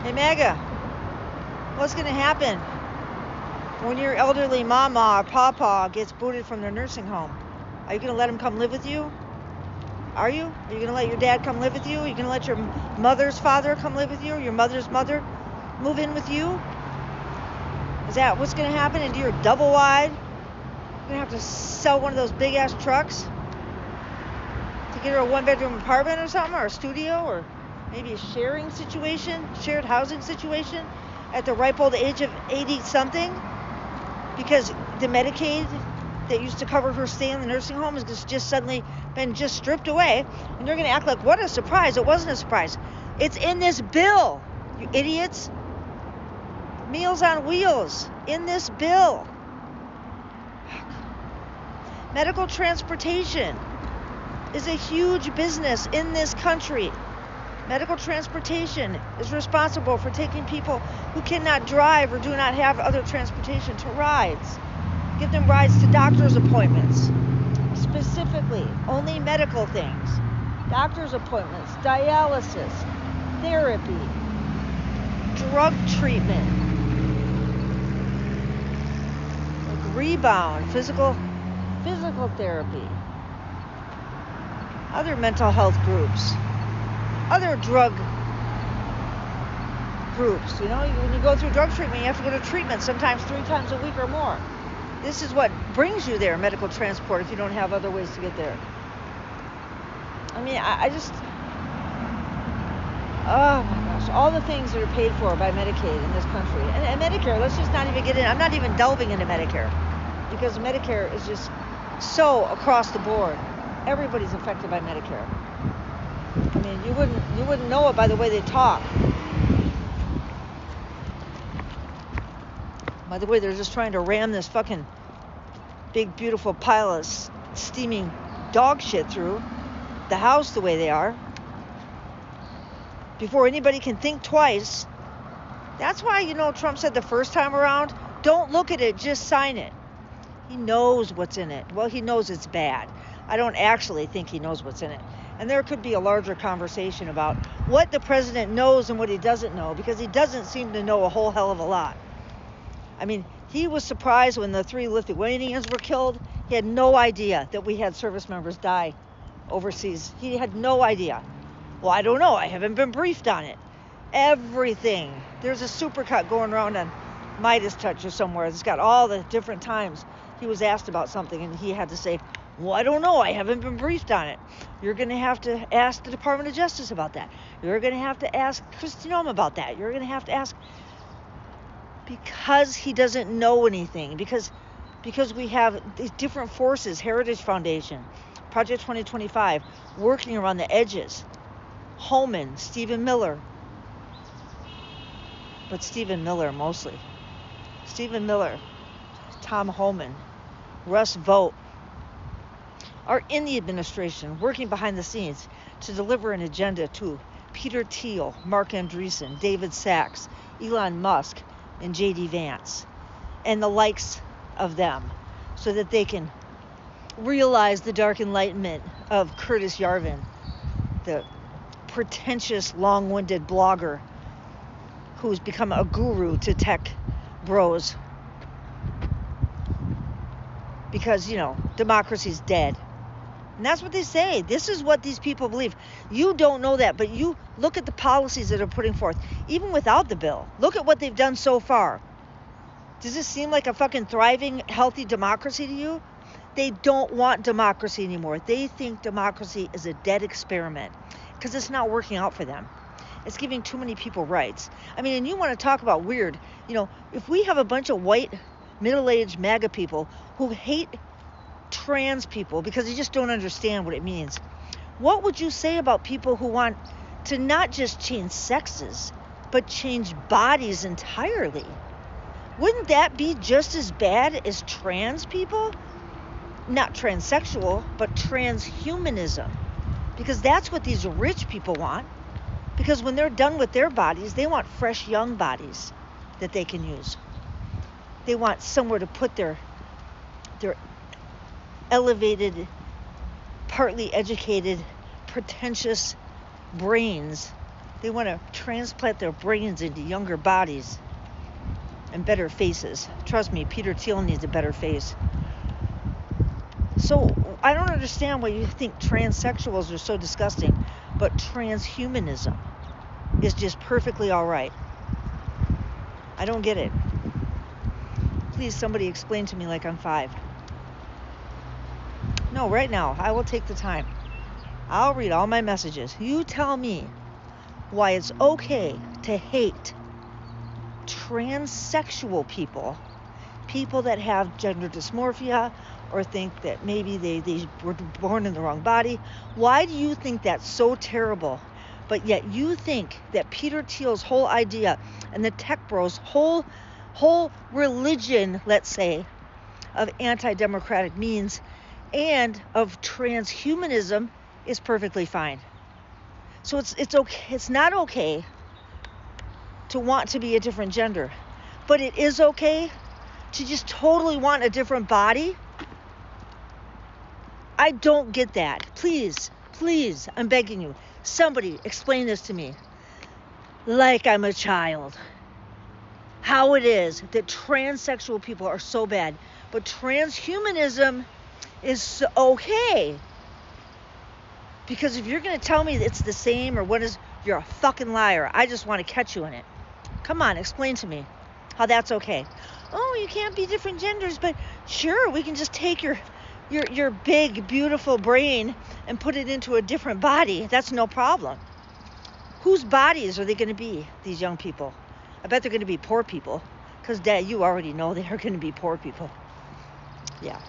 Hey, Mega, what's going to happen when your elderly mama or papa gets booted from their nursing home? Are you going to let them come live with you? Are you? Are you going to let your dad come live with you? Are you going to let your mother's father come live with you? Or your mother's mother move in with you? Is that what's going to happen? And do your double wide? You're going to have to sell one of those big ass trucks to get her a 1-bedroom apartment or something, or a studio, or maybe a sharing situation, shared housing situation at the ripe old age of 80 something, because the Medicaid that used to cover her stay in the nursing home has just suddenly been just stripped away, and you're going to act like, what a surprise. It wasn't a surprise. It's in this bill, you idiots. Meals on Wheels, in this bill. Medical transportation is a huge business in this country. Medical transportation is responsible for taking people who cannot drive or do not have other transportation to rides. Give them rides to doctor's appointments. Specifically, only medical things. Doctor's appointments, dialysis, therapy, drug treatment, like rebound, physical therapy, other mental health groups, other drug groups. You know, when you go through drug treatment, you have to go to treatment sometimes 3 times a week or more. This is what brings you there, medical transport, if you don't have other ways to get there. I mean, I just, oh my gosh, all the things that are paid for by Medicaid in this country. And Medicare, let's just not even get in. I'm not even delving into Medicare, because Medicare is just so across the board. Everybody's affected by Medicare. I mean, you wouldn't know it by the way they talk. By the way, they're just trying to ram this fucking big, beautiful pile of steaming dog shit through the House the way they are, before anybody can think twice. That's why, you know, Trump said the first time around, don't look at it, just sign it. He knows what's in it. Well, he knows it's bad. I don't actually think he knows what's in it. And there could be a larger conversation about what the president knows and what he doesn't know, because he doesn't seem to know a whole hell of a lot. I mean, he was surprised when the 3 Lithuanians were killed. He had no idea that we had service members die overseas. He had no idea. Well, I don't know. I haven't been briefed on it. Everything. There's a supercut going around on Midas Touch or somewhere. It's got all the different times he was asked about something, and he had to say, well, I don't know. I haven't been briefed on it. You're going to have to ask the Department of Justice about that. You're going to have to ask Kristi Noem about that. You're going to have to ask, because he doesn't know anything, because we have these different forces, Heritage Foundation, Project 2025, working around the edges. Homan, Stephen Miller. But Stephen Miller mostly. Stephen Miller, Tom Homan, Russ Vought are in the administration, working behind the scenes to deliver an agenda to Peter Thiel, Mark Andreessen, David Sachs, Elon Musk, and J.D. Vance, and the likes of them, so that they can realize the dark enlightenment of Curtis Yarvin, the pretentious, long-winded blogger who's become a guru to tech bros. Because, you know, democracy's dead. And that's what they say. This is what these people believe. You don't know that, but you look at the policies that are putting forth, even without the bill. Look at what they've done so far. Does this seem like a fucking thriving, healthy democracy to you? They don't want democracy anymore. They think democracy is a dead experiment because it's not working out for them. It's giving too many people rights. I mean, and you want to talk about weird. You know, if we have a bunch of white, middle-aged MAGA people who hate trans people because they just don't understand what it means, what would you say about people who want to not just change sexes, but change bodies entirely? Wouldn't that be just as bad as trans people? Not transsexual, but transhumanism. Because that's what these rich people want. Because when they're done with their bodies, they want fresh, young bodies that they can use. They want somewhere to put their elevated, partly educated, pretentious brains They want to transplant their brains into younger bodies and better faces. Trust me, Peter Thiel needs a better face. So I don't understand why you think transsexuals are so disgusting, but transhumanism is just perfectly all right. I don't get it. Please, somebody explain to me like I'm 5. No, right now, I will take the time. I'll read all my messages. You tell me why it's okay to hate transsexual people, people that have gender dysmorphia, or think that maybe they were born in the wrong body. Why do you think that's so terrible? But yet you think that Peter Thiel's whole idea and the tech bros' whole religion, let's say, of anti-democratic means and of transhumanism is perfectly fine. So it's okay. It's not okay to want to be a different gender, but it is okay to just totally want a different body. I don't get that. Please, I'm begging you. Somebody explain this to me. Like I'm a child. How it is that transsexual people are so bad, but transhumanism is okay. Because if you're going to tell me it's the same or what is, you're a fucking liar. I just want to catch you in it. Come on, explain to me how that's okay. Oh, you can't be different genders, but sure, we can just take your big, beautiful brain and put it into a different body. That's no problem. Whose bodies are they going to be, these young people? I bet they're going to be poor people. Because, Dad, you already know they're going to be poor people. Yeah.